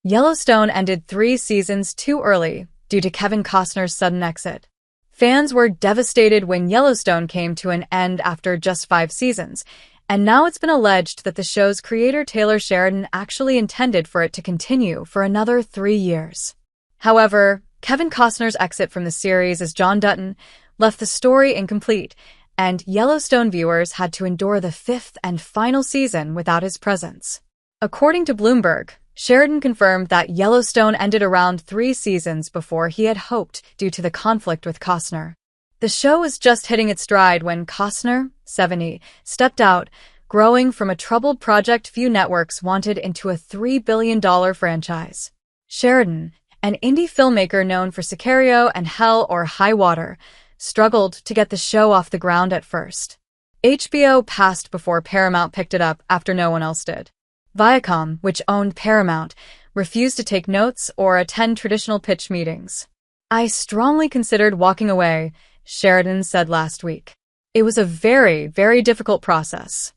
Yellowstone ended 3 seasons too early due to Kevin Costner's sudden exit. Fans were devastated when Yellowstone came to an end after just 5 seasons, and now it's been alleged that the show's creator Taylor Sheridan actually intended for it to continue for another 3 years. However, Kevin Costner's exit from the series as John Dutton left the story incomplete, and Yellowstone viewers had to endure the 5th and final season without his presence. According to Bloomberg, Sheridan confirmed that Yellowstone ended around 3 seasons before he had hoped due to the conflict with Costner. The show was just hitting its stride when Costner, 70, stepped out, growing from a troubled project few networks wanted into a $3 billion franchise. Sheridan, an indie filmmaker known for Sicario and Hell or High Water, struggled to get the show off the ground at first. HBO passed before Paramount picked it up after no one else did. Viacom, which owned Paramount, refused to take notes or attend traditional pitch meetings. "I strongly considered walking away," Sheridan said last week. "It was a very, very difficult process."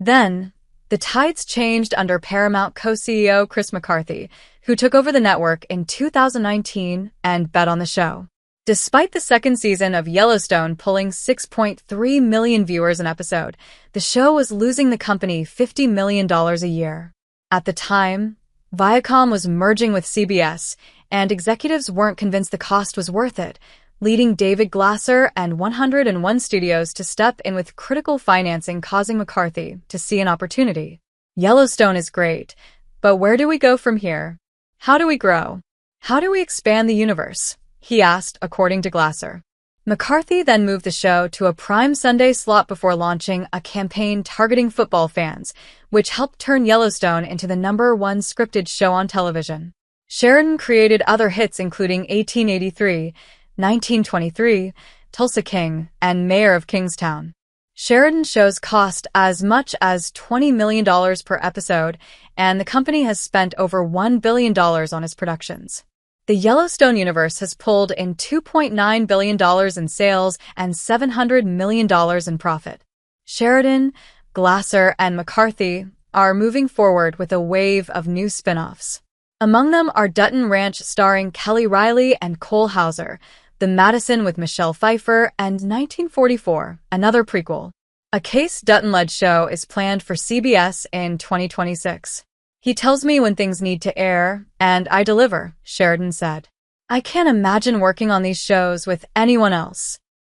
Then, the tides changed under Paramount co-CEO Chris McCarthy, who took over the network in 2019 and bet on the show. Despite the second season of Yellowstone pulling 6.3 million viewers an episode, the show was losing the company $50 million a year. At the time, Viacom was merging with CBS, and executives weren't convinced the cost was worth it, leading David Glasser and 101 Studios to step in with critical financing, causing McCarthy to see an opportunity. Yellowstone is great, but where do we go from here? How do we grow? How do we expand the universe? He asked, according to Glasser. McCarthy then moved the show to a prime Sunday slot before launching a campaign targeting football fans, which helped turn Yellowstone into the #1 scripted show on television. Sheridan created other hits including 1883, 1923, Tulsa King, and Mayor of Kingstown. Sheridan shows cost as much as $20 million per episode, and the company has spent over $1 billion on its productions. The Yellowstone universe has pulled in $2.9 billion in sales and $700 million in profit. Sheridan, Glasser, and McCarthy are moving forward with a wave of new spinoffs. Among them are Dutton Ranch starring Kelly Riley and Cole Hauser, The Madison with Michelle Pfeiffer, and 1944, another prequel. A Case Dutton-led show is planned for CBS in 2026. "He tells me when things need to air, and I deliver," Sheridan said. "I can't imagine working on these shows with anyone else."